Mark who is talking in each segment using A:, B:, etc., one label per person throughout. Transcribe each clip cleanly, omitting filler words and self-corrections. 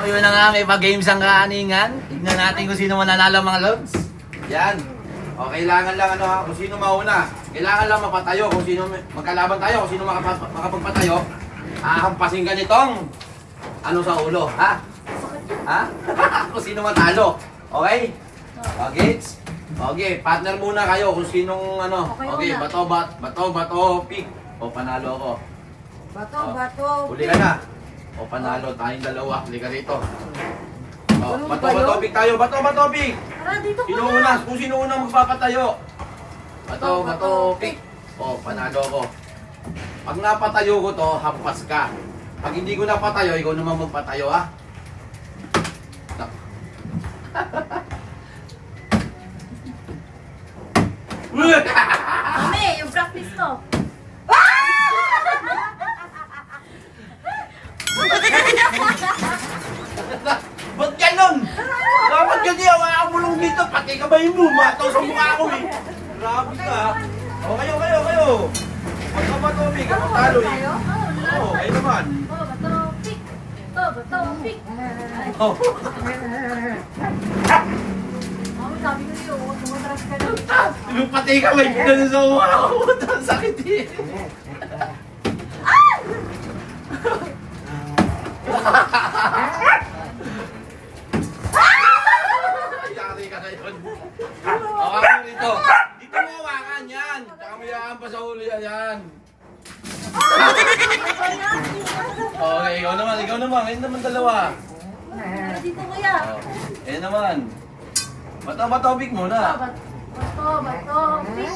A: O yun na nga, may pa-games ang kaaningan. Tignan natin kung sino mananalo mga lods. Yan. O, kailangan lang ano ha, kung sino mauna. Kailangan lang mapatayo. Kung sino magkalaban tayo, kung sino makapagpatayo, ahampasin ka nitong ano sa ulo, ha? Ha? Kung sino matalo. Okay? Okay? Okay, partner muna kayo kung sinong ano. Okay, bato, pick. O, panalo ako.
B: Bato.
A: Huli ka na. O, panalo. Tayong dalawa. Huli ka rito. O, bato, pick tayo. Bato, pick.
B: Tara, dito
A: Sino
B: ko
A: una?
B: na.
A: Kung sino una magpapatayo. Bato, pick. O, panalo ako. Pag napatayo ko to, hampas ka. Pag hindi ko napatayo, ikaw naman magpatayo, ha?
B: Mami, yung practice to.
A: Ba't ganon? Dapat kasi ang mulong dito, pati ka ba yung bumataw sa mukha ko eh. Grabe ka. O, kayo. Bato, pick. Ako talo eh. Oo, kayo naman.
B: Bato, pick.
A: Oh.
B: Mami, sabi ko sa'yo, huwag tumatras ka na.
A: Yung pati ka may ganun sa mukha ko. Ang sakit eh. Yari ka na yun. Hawakan mo rito. Dito mo hawakan yan. Tsaka may hawakan pa sa ulo yan. Okay, ikaw naman. Ngayon naman dalawa.
B: Tara, dito kuya.
A: Eh naman. Bato, pick muna.
B: Bato, pick.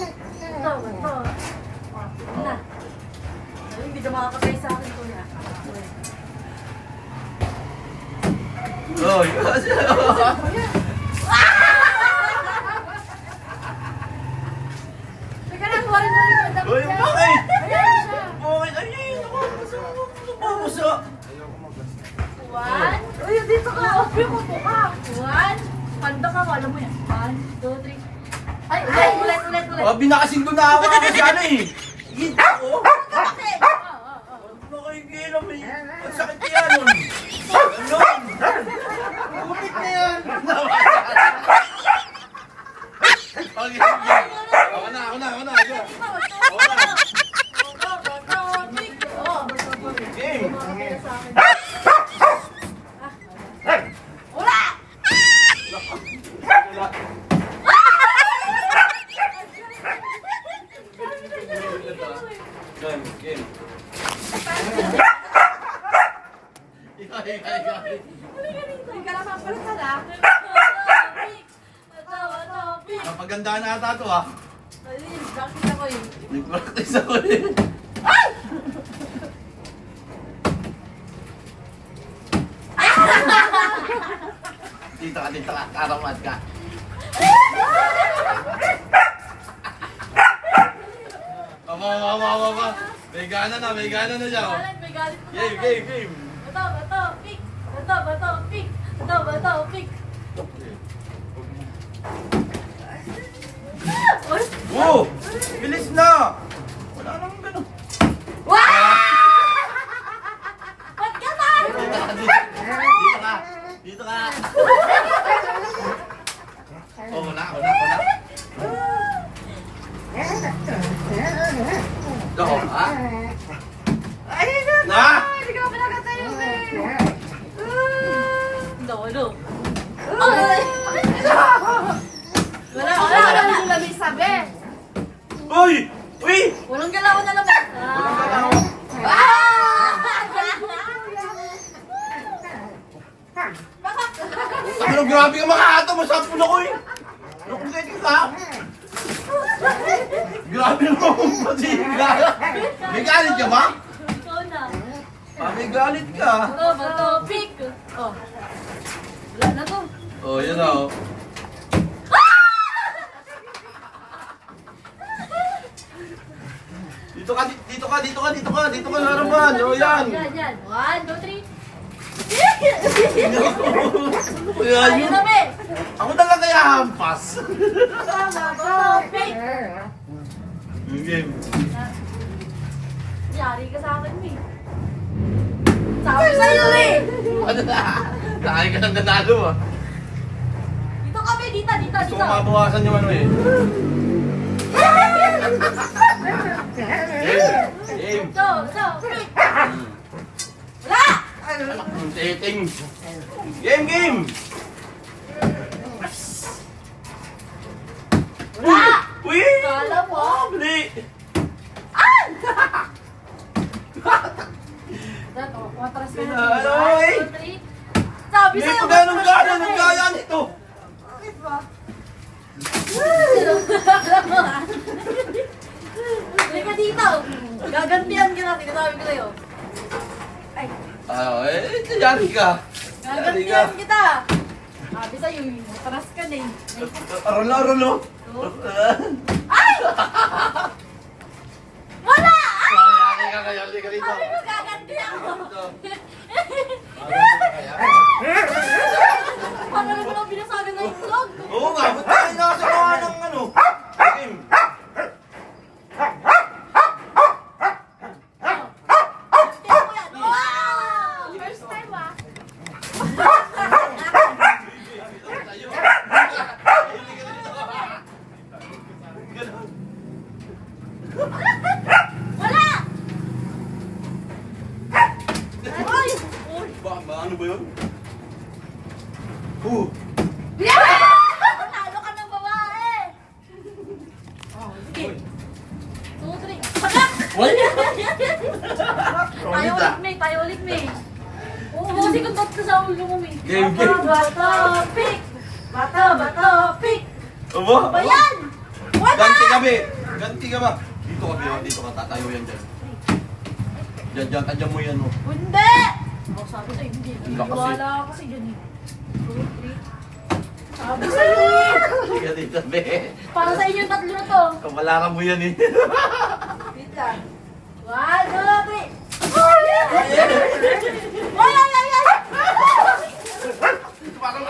B: Bato. Na. Hindi ka makakapay sa akin kuya.
A: Oy.
B: Teka lang, warin mo yung damit
A: Oy,
B: niya.
A: bakit?
B: Ayan siya.
A: Bakit? Ay, nakapasa.
B: One. Uy, dito ka. Uy, kuto ka. One. Panda ka, alam mo yan. 1, 2, 3. Ay, ulit.
A: Oh, binakasin ko na ako kasi ano eh. Hita ko.
B: Bakit?
A: Nakikilam eh. Ang sakit kaya nun. Ganon. Kumit na yan. Okay. Ako na. Ako na. Game.
B: Wala!
A: Game. Ikay. Napagandaan na ata to ah. Nag-practice ako eh. Dito ka, karamat ka. Aba. May gana na siya. Oh. Game.
B: Bato, pick.
A: Oh! Bilis na! Wala nang gano'n.
B: Wow! Ba't ka na?
A: Dito ka. Oh, wala. Go, ha? Na!
B: Hindi ka pinagkatayo eh. Ano? Wala nang labi sabi.
A: Uy!
B: Walang galaw na labi.
A: Walang galaw. Ano, grabe ka makahata. Masapon ako eh. Ano kung kayo ka? Grabe naman pati. May galit ka ba?
B: Ikaw na.
A: May galit ka.
B: Bato, pick. Oh. Wala na to.
A: Oh, yun o. Dito ka na naman. O, yan.
B: Yan. 1, 2, 3.
A: Kuya,
B: Ayun
A: yun.
B: na, be.
A: Ako na lang kaya hampas.
B: Bato, pick.
A: Game.
B: Yari ka sa akin, me. sa'yo eh!
A: Ano na? Laki ka ng nanalo ah.
B: Dito kami, dito.
A: Gusto ko mabawasan yung ano eh. Game.
B: So, pick! Wala!
A: Ang titing. Game.
B: Wala!
A: Uy!
B: Kala mo?
A: Mali!
B: Dato, matras ka na.
A: Ano,
B: 1, 2, 3. Sabi
A: Hindi
B: sa'yo,
A: ko ganun
B: matras ka
A: gano'n.
B: na
A: Ang
B: eh.
A: gaya nito.
B: Bakit ba? Halika dito. Gagantihan ka natin. Sinasabi ko sa'yo. Ay,
A: Yari ka.
B: gagantihan kita. Sabi sa'yo, matras ka na eh.
A: Arolo.
B: Ay! Wala!
A: Yari ka kaya. Yari ka rito.
B: Sabi ko, gagantihan ko. Paano mo lang binasabi ng itlog?
A: Oo nga, ba't tayo nakasama ng ano? Game.
B: Tingnan mo yan. Wow! First time ah. Wala! Ay! Uy!
A: Ano ba yun?
B: Talo ka ng babae! Oh, sige. 2, 3. Patak! Tayo ulit, May. Oo, kasi kung tatlo sa ulo mo, May.
A: Game.
B: Bato, pick! Bato, pick!
A: Aba?
B: Ba yan? Wala!
A: Ganti ka ba? Dito ka, tatayo yan dyan. Dyan, tadyan mo yan oh.
B: Hindi! Oh, sabi sa'yo, hindi.
A: Wala kasi.
B: Wala kasi dyan eh. 2, 3. Sabi sa'yo eh.
A: Hindi ka dito, be.
B: Para sa inyo tatlo na to.
A: Kamalakan mo yan eh.
B: Wait lang. 1, 2, 3. Ay! Ay!
A: Parang